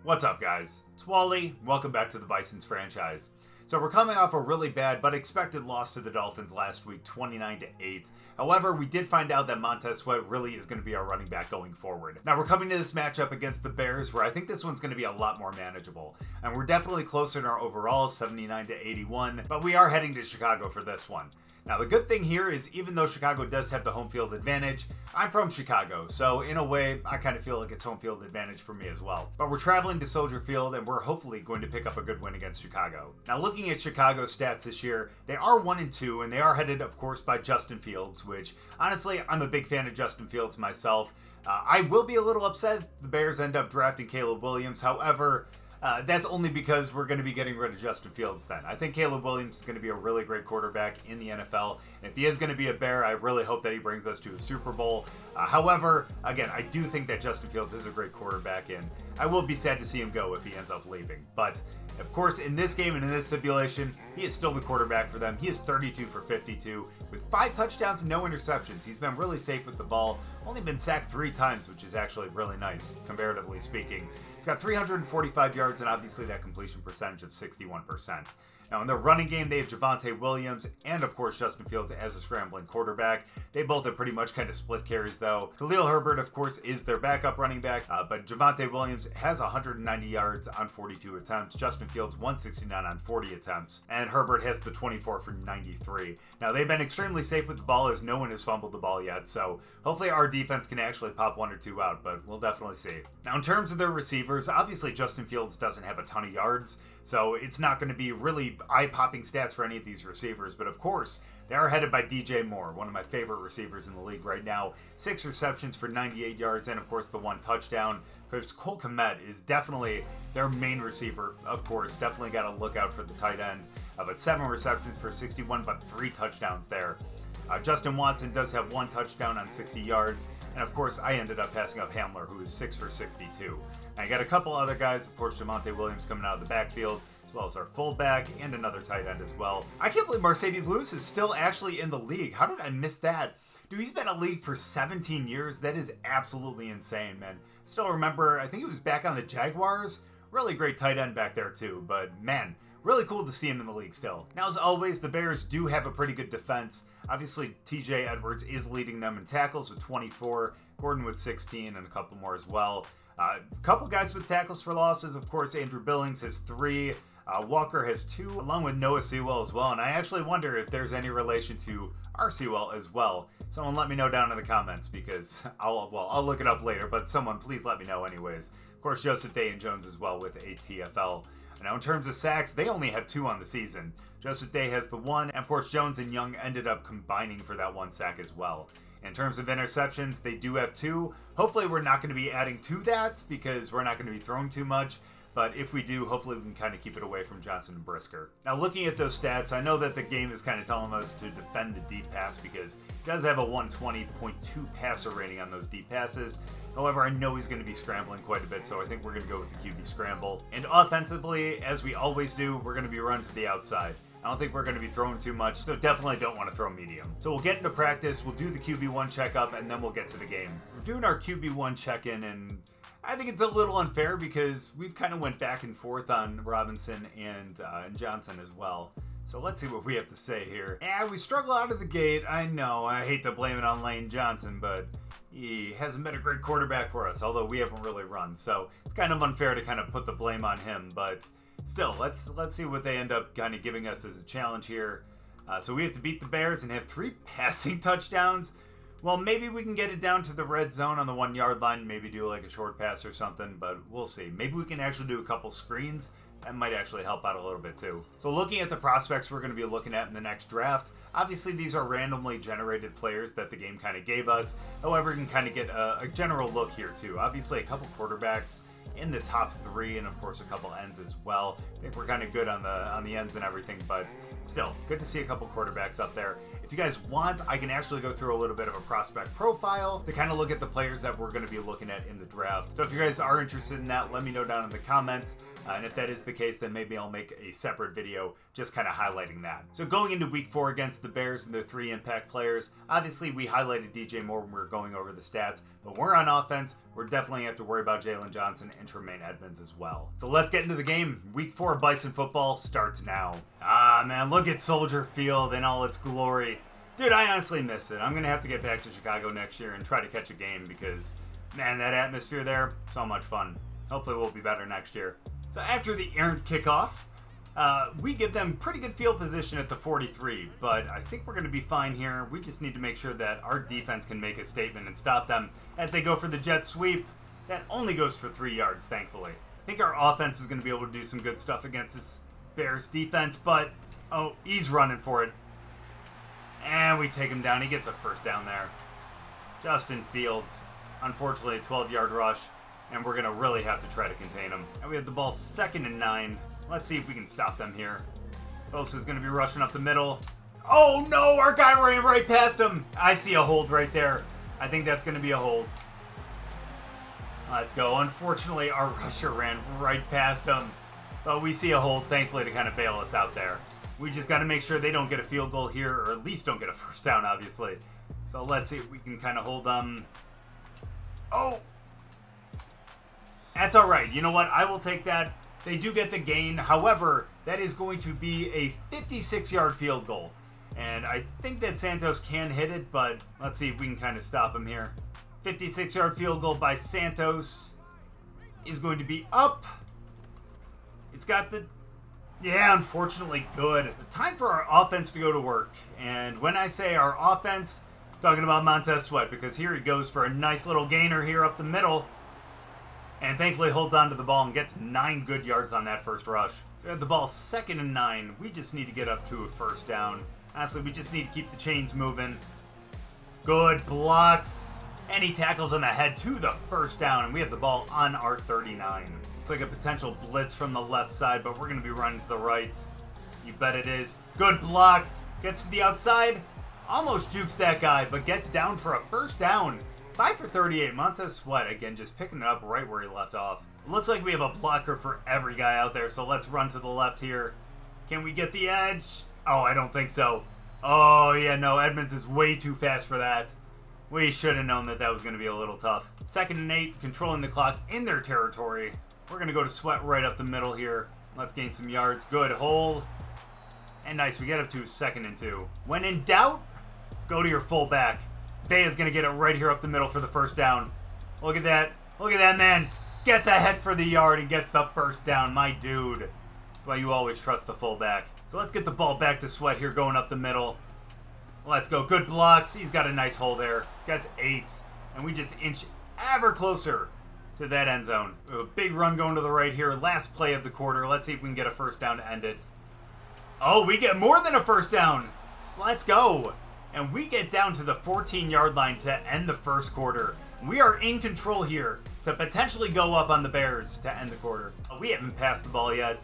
What's up, guys? It's Wally. Welcome back to the Bison's franchise. So we're coming off a really bad but expected loss to the Dolphins last week, 29-8. However, we did find out that Montez Sweat really is going to be our running back going forward. Now we're coming to this matchup against the Bears, where I think this one's going to be a lot more manageable. And we're definitely closer in our overall, 79-81, but we are heading to Chicago for this one. Now, the good thing here is even though Chicago does have the home field advantage, I'm from Chicago, so in a way, I kind of feel like it's home field advantage for me as well. But we're traveling to Soldier Field, and we're hopefully going to pick up a good win against Chicago. Now, looking at Chicago's stats this year, they are 1-2, and they are headed, of course, by Justin Fields, which, honestly, I'm a big fan of Justin Fields myself. I will be a little upset if the Bears end up drafting Caleb Williams. However, that's only because we're going to be getting rid of Justin Fields then. I think Caleb Williams is going to be a really great quarterback in the NFL. And if he is going to be a Bear, I really hope that he brings us to a Super Bowl. However, again, I do think that Justin Fields is a great quarterback, and I will be sad to see him go if he ends up leaving. But, of course, in this game and in this simulation, he is still the quarterback for them. He is 32 for 52 with 5 touchdowns and no interceptions. He's been really safe with the ball. Only been sacked 3 times, which is actually really nice, comparatively speaking. He's got 345 yards and obviously that completion percentage of 61%. Now, in the running game, they have Javonte Williams and, of course, Justin Fields as a scrambling quarterback. They both have pretty much kind of split carries, though. Khalil Herbert, of course, is their backup running back, but Javonte Williams has 190 yards on 42 attempts. Justin Fields, 169 on 40 attempts. And Herbert has the 24 for 93. Now, they've been extremely safe with the ball as no one has fumbled the ball yet, so hopefully our defense can actually pop 1 or 2 out, but we'll definitely see. Now, in terms of their receivers, obviously Justin Fields doesn't have a ton of yards, so it's not going to be really eye-popping stats for any of these receivers, but of course, they are headed by DJ Moore, one of my favorite receivers in the league right now. 6 receptions for 98 yards, and of course the 1 touchdown. Because Cole Kmet is definitely their main receiver, of course. Definitely got to look out for the tight end. But 7 receptions for 61, but 3 touchdowns there. Justin Watson does have 1 touchdown on 60 yards. And of course, I ended up passing up Hamler, who is 6 for 62. I got a couple other guys, of course, Javonte Williams coming out of the backfield, as well as our fullback and another tight end as well. I can't believe Mercedes Lewis is still actually in the league. How did I miss that? Dude, he's been in the league for 17 years. That is absolutely insane, man. Still remember, I think he was back on the Jaguars. Really great tight end back there too, but man, really cool to see him in the league still. Now, as always, the Bears do have a pretty good defense. Obviously, TJ Edwards is leading them in tackles with 24, Gordon with 16, and a couple more as well. A couple guys with tackles for losses, of course, Andrew Billings has 3, Walker has 2, along with Noah Sewell as well, and I actually wonder if there's any relation to our Sewell as well. Someone let me know down in the comments, because I'll look it up later, but someone please let me know anyways. Of course, Joseph Day and Jones as well with a TFL. Now, in terms of sacks, they only have 2 on the season. Joseph Day has the 1, and of course, Jones and Young ended up combining for that 1 sack as well. In terms of interceptions, they do have 2. Hopefully, we're not going to be adding to that because we're not going to be throwing too much. But if we do, hopefully we can kind of keep it away from Johnson and Brisker. Now, looking at those stats, I know that the game is kind of telling us to defend the deep pass because he does have a 120.2 passer rating on those deep passes. However, I know he's going to be scrambling quite a bit, so I think we're going to go with the QB scramble. And offensively, as we always do, we're going to be running to the outside. I don't think we're going to be throwing too much, so definitely don't want to throw medium. So we'll get into practice, we'll do the QB1 checkup, and then we'll get to the game. We're doing our QB1 check-in, and I think it's a little unfair because we've kind of went back and forth on Robinson and Johnson as well. So let's see what we have to say here. Yeah, we struggle out of the gate. I know, I hate to blame it on Lane Johnson, but he hasn't been a great quarterback for us, although we haven't really run. So it's kind of unfair to kind of put the blame on him, but still, let's see what they end up kind of giving us as a challenge here. So we have to beat the Bears and have 3 passing touchdowns. Well, maybe we can get it down to the red zone on the 1 yard line, maybe do like a short pass or something, but we'll see. Maybe we can actually do a couple screens. That might actually help out a little bit too. So looking at the prospects we're going to be looking at in the next draft, obviously these are randomly generated players that the game kind of gave us. However, you can kind of get a general look here too. Obviously a couple quarterbacks in the top 3, and of course a couple ends as well. I think we're kind of good on the ends and everything, but still, good to see a couple quarterbacks up there. If you guys want, I can actually go through a little bit of a prospect profile to kind of look at the players that we're going to be looking at in the draft. So if you guys are interested in that, let me know down in the comments. And if that is the case, then maybe I'll make a separate video just kind of highlighting that. So going into week 4 against the Bears and their 3 impact players, obviously we highlighted DJ Moore when we were going over the stats, but when we're on offense, we're definitely have to worry about Jalen Johnson and Tremaine Edmonds as well. So let's get into the game. Week 4 Bison football starts now. Ah, man, look at Soldier Field in all its glory. Dude, I honestly miss it. I'm going to have to get back to Chicago next year and try to catch a game because, man, that atmosphere there, so much fun. Hopefully we'll be better next year. So after the errant kickoff, we give them pretty good field position at the 43, but I think we're going to be fine here. We just need to make sure that our defense can make a statement and stop them as they go for the jet sweep. That only goes for 3 yards, thankfully. I think our offense is going to be able to do some good stuff against this Bears defense, but, oh, he's running for it. And we take him down. He gets a first down there. Justin Fields, unfortunately, a 12-yard rush. And we're going to really have to try to contain them. And we have the ball 2nd and 9. Let's see if we can stop them here. Bosa's going to be rushing up the middle. Oh, no! Our guy ran right past him. I see a hold right there. I think that's going to be a hold. Let's go. Unfortunately, our rusher ran right past him. But we see a hold, thankfully, to kind of bail us out there. We just got to make sure they don't get a field goal here, or at least don't get a first down, obviously. So let's see if we can kind of hold them. Oh! That's all right. You know what? I will take that. They do get the gain. However, that is going to be a 56-yard field goal. And I think that Santos can hit it, but let's see if we can kind of stop him here. 56-yard field goal by Santos is going to be up. It's got the... Yeah, unfortunately good. Time for our offense to go to work. And when I say our offense, I'm talking about Montez Sweat, because here he goes for a nice little gainer here up the middle. And thankfully holds on to the ball and gets 9 good yards on that first rush. We have the ball 2nd and 9. We just need to get up to a first down. Honestly, we just need to keep the chains moving. Good blocks. And he tackles him ahead to the first down. And we have the ball on our 39. It's like a potential blitz from the left side, but we're going to be running to the right. You bet it is. Good blocks. Gets to the outside. Almost jukes that guy, but gets down for a first down. 5 for 38. Montez Sweat, again, just picking it up right where he left off. Looks like we have a blocker for every guy out there, so let's run to the left here. Can we get the edge? Oh, I don't think so. Oh, yeah, no, Edmonds is way too fast for that. We should have known that that was going to be a little tough. 2nd and 8, controlling the clock in their territory. We're going to go to Sweat right up the middle here. Let's gain some yards. Good hole. And nice, we get up to 2nd and 2. When in doubt, go to your fullback. Vea's going to get it right here up the middle for the first down. Look at that. Look at that, man. Gets ahead for the yard and gets the first down. My dude. That's why you always trust the fullback. So let's get the ball back to Sweat here going up the middle. Let's go. Good blocks. He's got a nice hole there. Gets 8. And we just inch ever closer to that end zone. We have a big run going to the right here. Last play of the quarter. Let's see if we can get a first down to end it. Oh, we get more than a first down. Let's go. And we get down to the 14-yard line to end the first quarter. We are in control here to potentially go up on the Bears to end the quarter. We haven't passed the ball yet,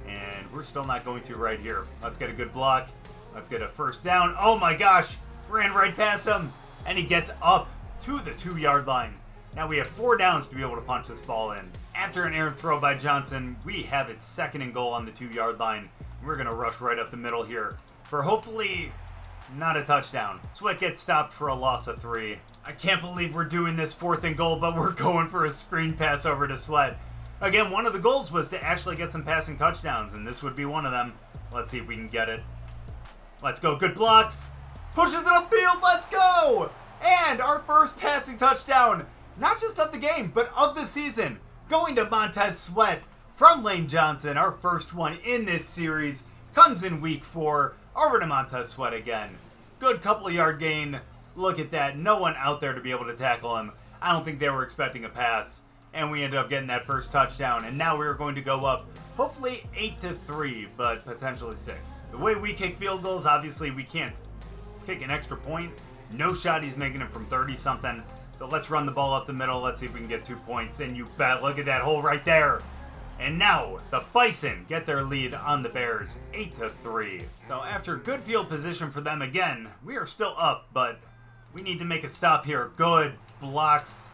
and we're still not going to right here. Let's get a good block. Let's get a first down. Oh my gosh, ran right past him, and he gets up to the 2-yard line. Now we have 4 downs to be able to punch this ball in. After an errant throw by Johnson, we have it 2nd and goal on the 2-yard line. We're going to rush right up the middle here for hopefully not a touchdown. Sweat gets stopped for a loss of 3. I can't believe we're doing this 4th and goal, but we're going for a screen pass over to Sweat. Again, one of the goals was to actually get some passing touchdowns, and this would be one of them. Let's see if we can get it. Let's go. Good blocks. Pushes it upfield. Let's go. And our first passing touchdown, not just of the game, but of the season, going to Montez Sweat from Lane Johnson. Our first one in this series comes in week 4. Over to Montez Sweat again. Good couple of yard gain. Look at that. No one out there to be able to tackle him. I don't think they were expecting a pass. And we ended up getting that first touchdown. And now we're going to go up, hopefully 8-3, but potentially 6. The way we kick field goals, obviously we can't kick an extra point. No shot he's making it from 30-something. So let's run the ball up the middle. Let's see if we can get 2 points. And you bet. Look at that hole right there. And now, the Bison get their lead on the Bears, 8-3. So after good field position for them again, we are still up, but we need to make a stop here. Good blocks.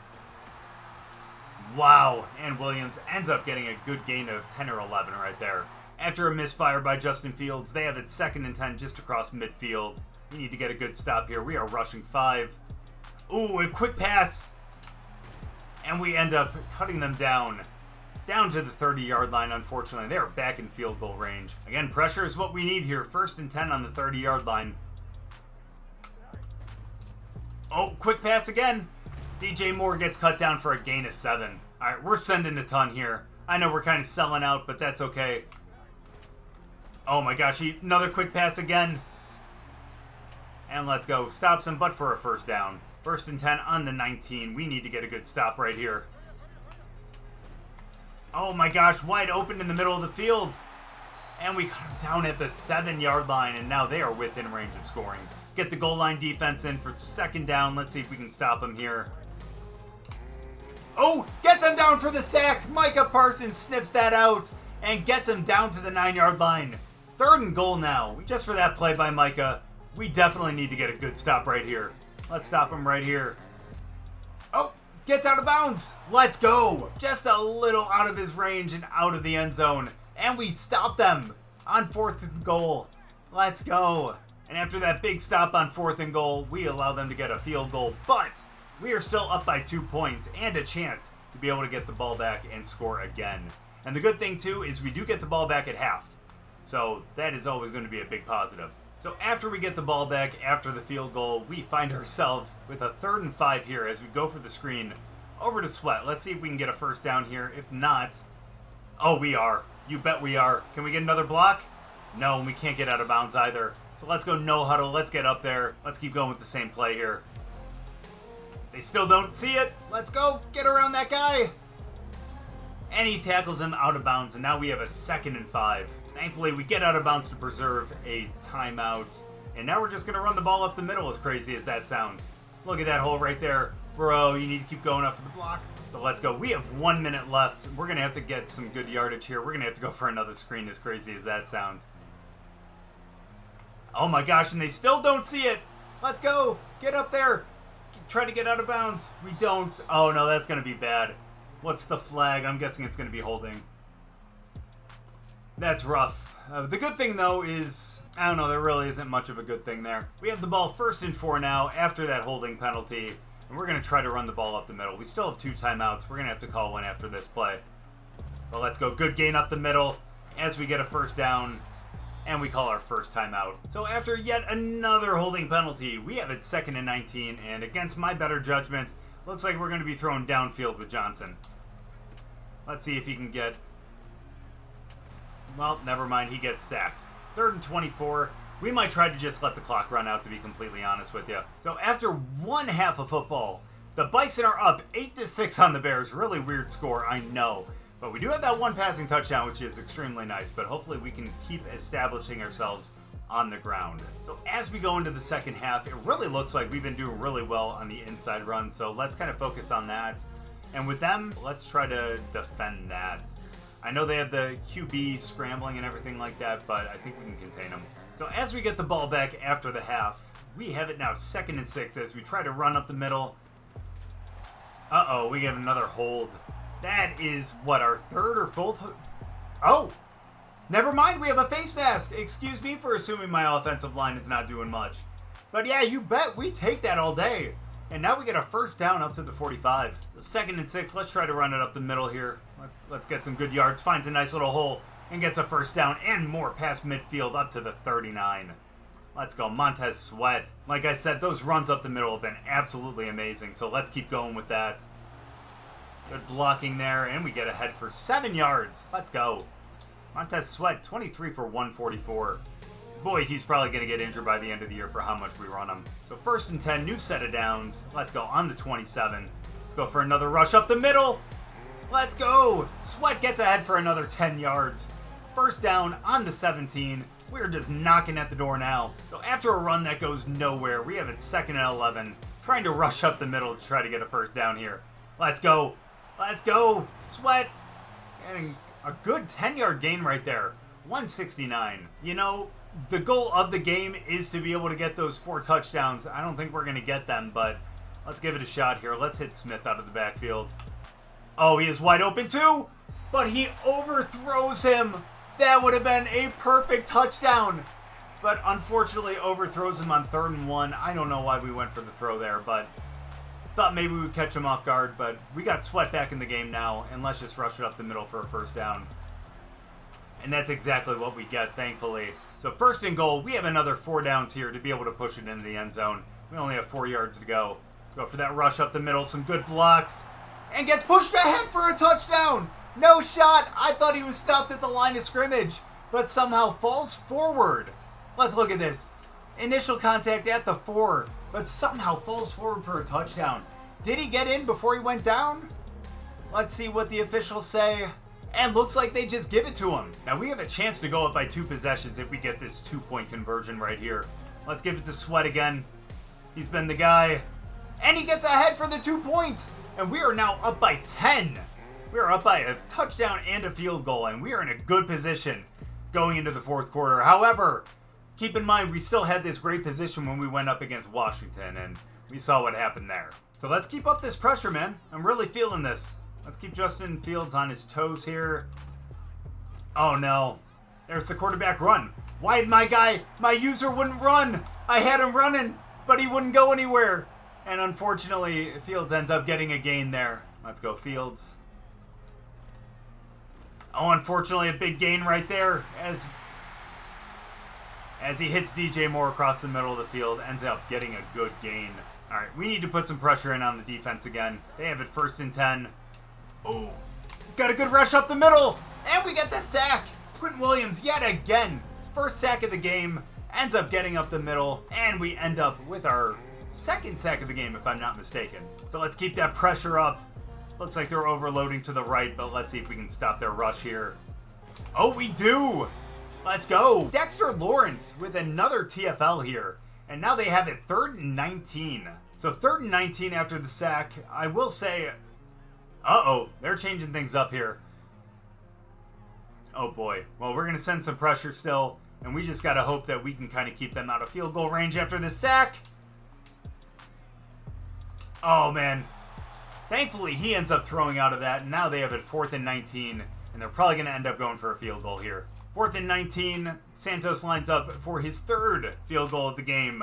Wow, and Williams ends up getting a good gain of 10 or 11 right there. After a misfire by Justin Fields, they have it 2nd and 10 just across midfield. We need to get a good stop here. We are rushing 5. Ooh, a quick pass. And we end up cutting them down to the 30-yard line, unfortunately. They are back in field goal range. Again, pressure is what we need here. 1st and 10 on the 30-yard line. Oh, quick pass again. DJ Moore gets cut down for a gain of 7. All right, we're sending a ton here. I know we're kind of selling out, but that's okay. Oh my gosh, another quick pass again. And let's go. Stops him, but for a 1st down. 1st and 10 on the 19. We need to get a good stop right here. Oh my gosh, wide open in the middle of the field. And we cut him down at the 7-yard line, and now they are within range of scoring. Get the goal line defense in for 2nd down. Let's see if we can stop him here. Oh, gets him down for the sack. Micah Parsons sniffs that out and gets him down to the 9-yard line. 3rd and goal now. Just for that play by Micah, we definitely need to get a good stop right here. Let's stop him right here. Oh, gets out of bounds. Let's go. Just a little out of his range and out of the end zone. And we stop them on 4th and goal. Let's go. And after that big stop on 4th and goal, we allow them to get a field goal. But we are still up by 2 points and a chance to be able to get the ball back and score again. And the good thing, too, is we do get the ball back at half. So that is always going to be a big positive. So after we get the ball back after the field goal, we find ourselves with a 3rd and 5 here as we go for the screen over to Sweat. Let's see if we can get a 1st down here. If not, oh, we are. You bet we are. Can we get another block? No, and we can't get out of bounds either. So let's go no huddle. Let's get up there. Let's keep going with the same play here. They still don't see it. Let's go. Get around that guy. And he tackles him out of bounds, and now we have a 2nd and 5. Thankfully, we get out of bounds to preserve a timeout. And now we're just going to run the ball up the middle, as crazy as that sounds. Look at that hole right there. Bro, you need to keep going after the block. So let's go. We have 1 minute left. We're going to have to get some good yardage here. We're going to have to go for another screen, as crazy as that sounds. Oh my gosh, and they still don't see it. Let's go. Get up there. Try to get out of bounds. We don't. Oh no, that's going to be bad. What's the flag? I'm guessing it's going to be holding. That's rough. The good thing, though, is, I don't know, there really isn't much of a good thing there. We have the ball 1st and 4 now after that holding penalty, and we're going to try to run the ball up the middle. We still have 2 timeouts. We're going to have to call one after this play. But let's go. Good gain up the middle as we get a 1st down, and we call our 1st timeout. So after yet another holding penalty, we have it 2nd and 19, and against my better judgment, looks like we're going to be thrown downfield with Johnson. Let's see if he can get... Well, never mind. He gets sacked. 3rd and 24. We might try to just let the clock run out, to be completely honest with you. So after 1 half of football, the Bison are up 8-6 on the Bears. Really weird score, I know. But we do have that 1 passing touchdown, which is extremely nice. But hopefully we can keep establishing ourselves on the ground. So as we go into the 2nd half, it really looks like we've been doing really well on the inside run. So let's kind of focus on that. And with them, let's try to defend that. I know they have the QB scrambling and everything like that, but I think we can contain them. So as we get the ball back after the half, we have it now 2nd and 6 as we try to run up the middle. Uh-oh, we get another hold. That is, what, our 3rd or 4th? Oh, never mind, we have a face mask. Excuse me for assuming my offensive line is not doing much. But yeah, you bet we take that all day. And now we get a 1st down up to the 45. So 2nd and 6, let's try to run it up the middle here. Let's get some good yards, finds a nice little hole, and gets a 1st down and more past midfield up to the 39. Let's go, Montez Sweat. Like I said, those runs up the middle have been absolutely amazing, so let's keep going with that. Good blocking there, and we get ahead for 7 yards. Let's go. Montez Sweat, 23 for 144. Boy, he's probably going to get injured by the end of the year for how much we run him. So 1st and 10, new set of downs. Let's go on the 27. Let's go for another rush up the middle. Let's go. Sweat gets ahead for another 10 yards. 1st down on the 17. We're just knocking at the door now. So after a run that goes nowhere, we have it 2nd and 11. Trying to rush up the middle to try to get a 1st down here. Let's go. Let's go. Sweat getting a good 10-yard gain right there. 169. You know, the goal of the game is to be able to get those 4 touchdowns. I don't think we're going to get them, but let's give it a shot here. Let's hit Smith out of the backfield. Oh, he is wide open too, but he overthrows him. That would have been a perfect touchdown, but unfortunately overthrows him on 3rd and 1. I don't know why we went for the throw there, but thought maybe we would catch him off guard, but we got Sweat back in the game now, and let's just rush it up the middle for a first down. And that's exactly what we get, thankfully. So 1st and goal, we have another 4 downs here to be able to push it into the end zone. We only have 4 yards to go. Let's go for that rush up the middle, some good blocks, and gets pushed ahead for a touchdown. No shot. I thought he was stopped at the line of scrimmage, but somehow falls forward. Let's look at this. Initial contact at the 4, but somehow falls forward for a touchdown. Did he get in before he went down? Let's see what the officials say. And looks like they just give it to him. Now we have a chance to go up by 2 possessions if we get this 2-point conversion right here. Let's give it to Sweat again. He's been the guy. And he gets ahead for the 2 points. And we are now up by 10. We are up by a touchdown and a field goal. And we are in a good position going into the 4th quarter. However, keep in mind we still had this great position when we went up against Washington. And we saw what happened there. So let's keep up this pressure, man. I'm really feeling this. Let's keep Justin Fields on his toes here. Oh no. There's the quarterback run. Why did my user wouldn't run? I had him running, but he wouldn't go anywhere. And unfortunately, Fields ends up getting a gain there. Let's go, Fields. Oh, unfortunately, a big gain right there as he hits DJ Moore across the middle of the field. Ends up getting a good gain. All right, we need to put some pressure in on the defense again. They have it 1st and 10. Oh, got a good rush up the middle, and we get the sack. Quentin Williams yet again, his 1st sack of the game, ends up getting up the middle, and we end up with our 2nd sack of the game, if I'm not mistaken. So let's keep that pressure up. Looks like they're overloading to the right, but let's see if we can stop their rush here. Oh, we do. Let's go. Dexter Lawrence with another TFL here, and now they have it 3rd and 19. So 3rd and 19 after the sack. I will say, they're changing things up here. Oh boy. Well, we're going to send some pressure still, and we just got to hope that we can kind of keep them out of field goal range after the sack. Oh, man. Thankfully, he ends up throwing out of that, and now they have it 4th and 19, and they're probably going to end up going for a field goal here. 4th and 19, Santos lines up for his 3rd field goal of the game,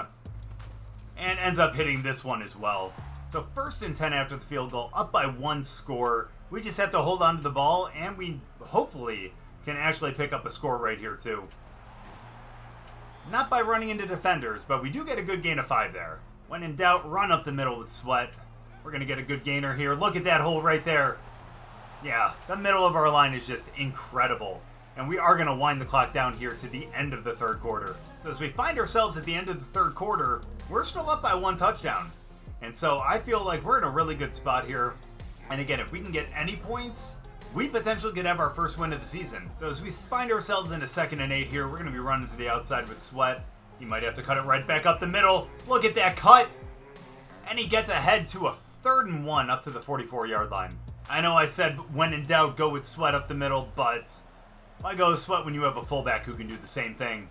and ends up hitting this one as well. So 1st and 10 after the field goal, up by 1 score. We just have to hold on to the ball, and we hopefully can actually pick up a score right here too. Not by running into defenders, but we do get a good gain of 5 there. When in doubt, run up the middle with Sweat. We're going to get a good gainer here. Look at that hole right there. Yeah, the middle of our line is just incredible. And we are going to wind the clock down here to the end of the 3rd quarter. So as we find ourselves at the end of the 3rd quarter, we're still up by 1 touchdown. And so I feel like we're in a really good spot here. And again, if we can get any points, we potentially could have our 1st win of the season. So as we find ourselves in a 2nd and 8 here, we're going to be running to the outside with Sweat. He might have to cut it right back up the middle. Look at that cut. And he gets ahead to a 3rd and 1 up to the 44-yard line. I know I said when in doubt, go with Sweat up the middle, but why go with Sweat when you have a fullback who can do the same thing?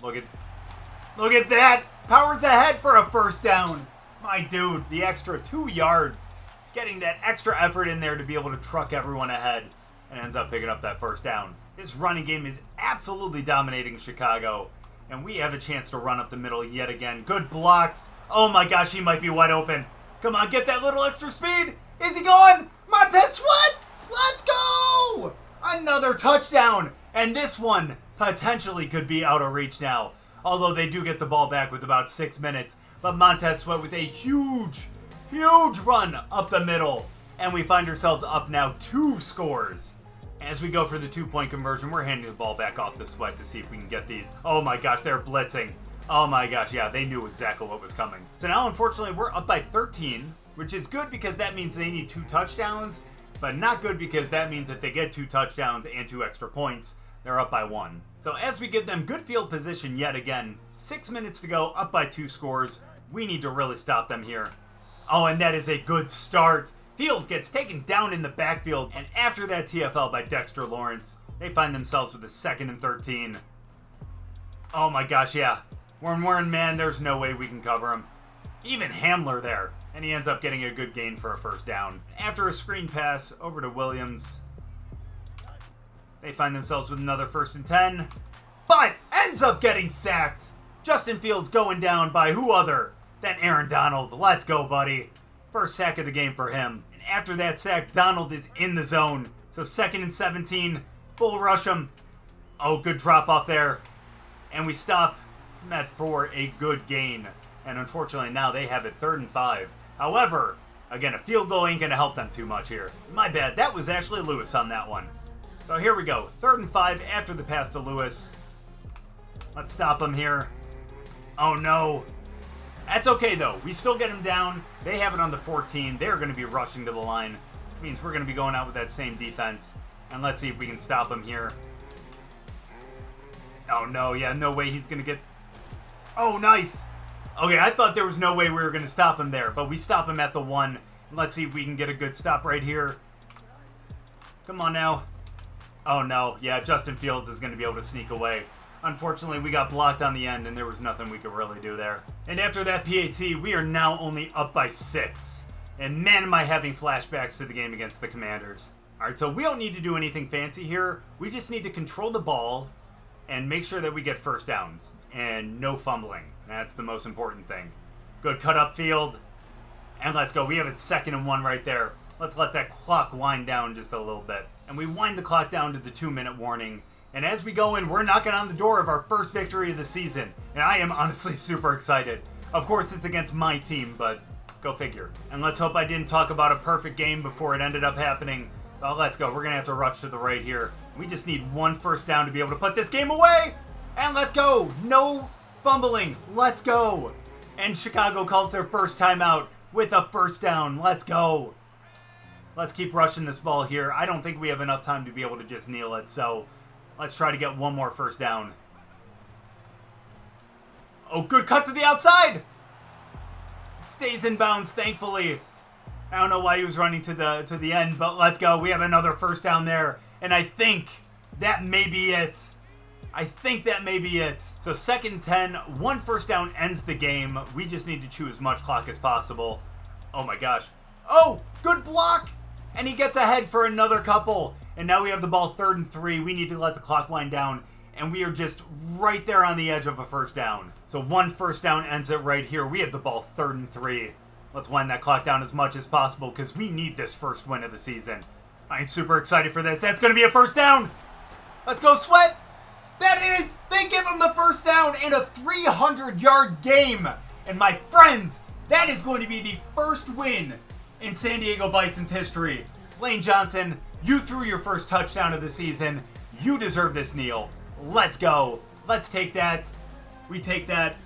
Look at that. Powers ahead for a 1st down. My dude, the extra 2 yards. Getting that extra effort in there to be able to truck everyone ahead, and ends up picking up that 1st down. This running game is absolutely dominating Chicago, and we have a chance to run up the middle yet again. Good blocks. Oh my gosh, he might be wide open. Come on, get that little extra speed. Is he going? Montez Sweat! Let's go! Another touchdown, and this one potentially could be out of reach now. Although they do get the ball back with about 6 minutes. But Montez Sweat with a huge run up the middle. And we find ourselves up now 2 scores. As we go for the 2-point conversion, we're handing the ball back off to Sweat to see if we can get these. Oh my gosh, they're blitzing. Oh my gosh, yeah, they knew exactly what was coming. So now, unfortunately, we're up by 13, which is good because that means they need 2 touchdowns. But not good because that means if they get 2 touchdowns and 2 extra points, they're up by 1. So as we give them good field position yet again, 6 minutes to go, up by 2 scores. We need to really stop them here. Oh, and that is a good start. Field gets taken down in the backfield, and after that TFL by Dexter Lawrence, they find themselves with a 2nd and 13. Oh my gosh, yeah. When we're in man, there's no way we can cover him. Even Hamler there. And he ends up getting a good gain for a first down. After a screen pass over to Williams, they find themselves with another 1st and 10, but ends up getting sacked. Justin Fields going down by who other than Aaron Donald. Let's go, buddy. First sack of the game for him. And after that sack, Donald is in the zone. So 2nd and 17, bull rush him. Oh, good drop off there. And we stop Met for a good gain. And unfortunately now they have it 3rd and 5. However, again, a field goal ain't going to help them too much here. My bad. That was actually Lewis on that one. So here we go. 3rd and 5 after the pass to Lewis. Let's stop him here. Oh, no. That's okay, though. We still get him down. They have it on the 14. They're going to be rushing to the line, which means we're going to be going out with that same defense. And let's see if we can stop him here. Oh, no. Yeah, no way he's going to get... Oh, nice. Okay, I thought there was no way we were going to stop him there, but we stop him at the 1. Let's see if we can get a good stop right here. Come on now. Oh, no. Yeah, Justin Fields is going to be able to sneak away. Unfortunately, we got blocked on the end, and there was nothing we could really do there. And after that PAT, we are now only up by 6. And man, am I having flashbacks to the game against the Commanders. All right, so we don't need to do anything fancy here. We just need to control the ball and make sure that we get first downs and no fumbling. That's the most important thing. Good cut up field. And let's go. We have it 2nd and 1 right there. Let's let that clock wind down just a little bit. And we wind the clock down to the 2-minute warning. And as we go in, we're knocking on the door of our first victory of the season. And I am honestly super excited. Of course, it's against my team, but go figure. And let's hope I didn't talk about a perfect game before it ended up happening. Well, let's go. We're going to have to rush to the right here. We just need 1 first down to be able to put this game away. And let's go. No fumbling. Let's go. And Chicago calls their first timeout with a first down. Let's go. Let's keep rushing this ball here. I don't think we have enough time to be able to just kneel it, so let's try to get 1 more first down. Oh, good cut to the outside. It stays in bounds, thankfully. I don't know why he was running to the end, but let's go. We have another first down there, and I think that may be it. So 2nd and 10, 1 first down ends the game. We just need to chew as much clock as possible. Oh my gosh. Oh, good block. And he gets ahead for another couple. And now we have the ball 3rd and 3. We need to let the clock wind down. And we are just right there on the edge of a first down. So 1 first down ends it right here. We have the ball 3rd and 3. Let's wind that clock down as much as possible because we need this first win of the season. I'm super excited for this. That's going to be a first down. Let's go, Sweat. That is, they give him the first down in a 300-yard game. And my friends, that is going to be the first win in San Diego Bison's history. Lane Johnson, you threw your first touchdown of the season. You deserve this kneel. Let's go. Let's take that. We take that,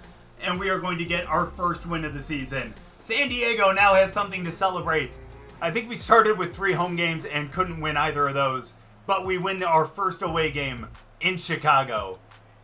and we are going to get our first win of the season. San Diego now has something to celebrate. I think we started with 3 home games and couldn't win either of those, but we win our first away game in Chicago.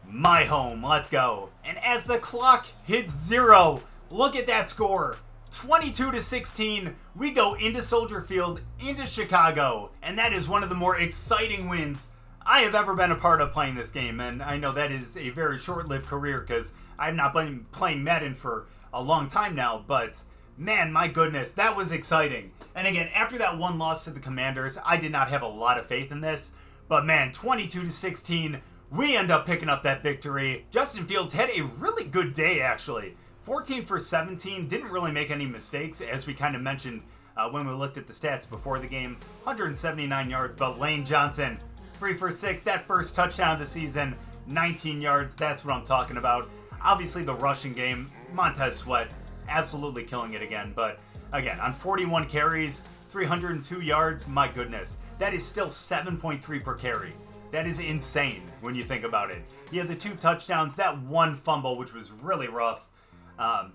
My home. Let's go. And as the clock hits 0, look at that score. 22-16, we go into Soldier Field, into Chicago, and that is one of the more exciting wins I have ever been a part of playing this game. And I know that is a very short-lived career because I've not been playing Madden for a long time now, but man, my goodness, that was exciting. And again, after that 1 loss to the Commanders, I did not have a lot of faith in this, but man, 22-16, we end up picking up that victory. Justin Fields had a really good day, actually. 14 for 17, didn't really make any mistakes, as we kind of mentioned when we looked at the stats before the game. 179 yards, but Lane Johnson, 3 for 6, that first touchdown of the season, 19 yards, that's what I'm talking about. Obviously the rushing game, Montez Sweat, absolutely killing it again, but again, on 41 carries, 302 yards, my goodness, that is still 7.3 per carry. That is insane when you think about it. He had the 2 touchdowns, that 1 fumble, which was really rough,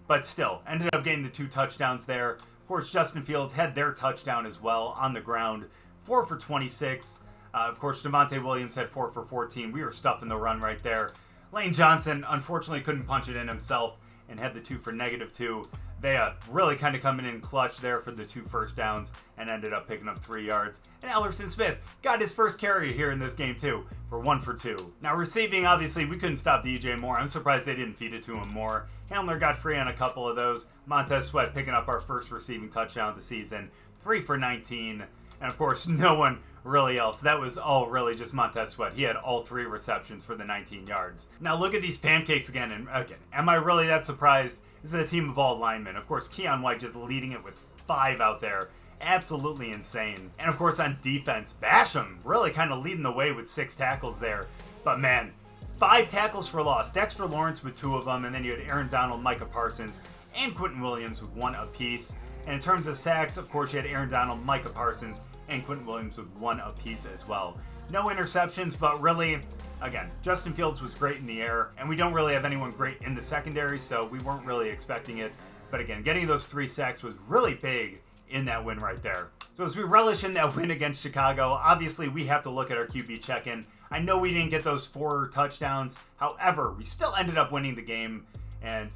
but still, ended up getting the 2 touchdowns there. Of course, Justin Fields had their touchdown as well on the ground, 4 for 26. Of course, Javonte Williams had 4 for 14. We were stuffing the run right there. Lane Johnson, unfortunately, couldn't punch it in himself and had the 2 for -2. They really kind of coming in clutch there for the 2 first downs and ended up picking up 3 yards. And Ellerson Smith got his first carry here in this game too for 1 for 2. Now receiving, obviously, we couldn't stop DJ Moore. I'm surprised they didn't feed it to him more. Hamler got free on a couple of those. Montez Sweat picking up our first receiving touchdown of the season. 3 for 19. And of course, no one really else. That was all really just Montez Sweat. He had all 3 receptions for the 19 yards. Now look at these pancakes again. And again, am I really that surprised? This is a team of all linemen. Of course, Keon White just leading it with 5 out there. Absolutely insane. And of course on defense, Basham really kind of leading the way with 6 tackles there. But man, 5 tackles for loss. Dexter Lawrence with 2 of them. And then you had Aaron Donald, Micah Parsons, and Quentin Williams with 1 apiece. And in terms of sacks, of course, you had Aaron Donald, Micah Parsons, and Quentin Williams with 1 apiece as well. No interceptions, but really, again, Justin Fields was great in the air, and we don't really have anyone great in the secondary, so we weren't really expecting it. But again, getting those 3 sacks was really big in that win right there. So as we relish in that win against Chicago, obviously we have to look at our QB check-in. I know we didn't get those 4 touchdowns. However, we still ended up winning the game, and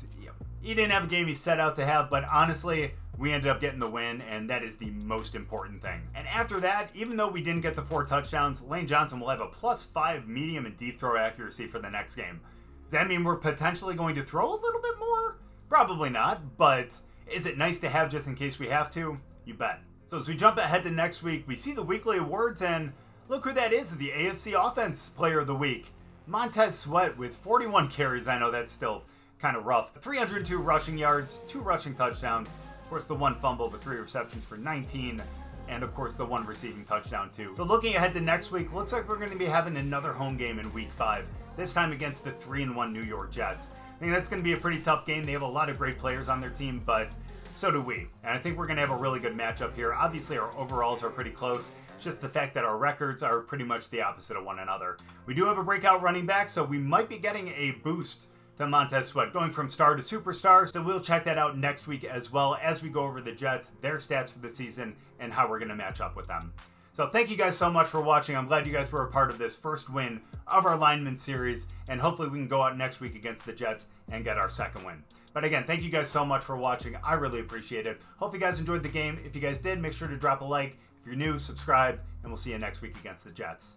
he didn't have a game he set out to have, but honestly, we ended up getting the win, and that is the most important thing. And after that, even though we didn't get the 4 touchdowns, Lane Johnson will have a +5 medium and deep throw accuracy for the next game. Does that mean we're potentially going to throw a little bit more? Probably not, but is it nice to have just in case we have to? You bet. So as we jump ahead to next week, we see the weekly awards, and look who that is, the AFC Offense Player of the Week. Montez Sweat with 41 carries. I know that's still kind of rough. 302 rushing yards, 2 rushing touchdowns. Of course, the 1 fumble, but 3 receptions for 19, and of course, the 1 receiving touchdown too. So looking ahead to next week, looks like we're going to be having another home game in Week 5, this time against the 3-1 New York Jets. I think that's going to be a pretty tough game. They have a lot of great players on their team, but so do we. And I think we're going to have a really good matchup here. Obviously, our overalls are pretty close. It's just the fact that our records are pretty much the opposite of one another. We do have a breakout running back, so we might be getting a boost to Montez Sweat, going from star to superstar. So we'll check that out next week as well as we go over the Jets, their stats for the season, and how we're going to match up with them. So thank you guys so much for watching. I'm glad you guys were a part of this first win of our lineman series, and hopefully we can go out next week against the Jets and get our second win. But again, thank you guys so much for watching. I really appreciate it. Hope you guys enjoyed the game. If you guys did, make sure to drop a like. If you're new, subscribe, and we'll see you next week against the Jets.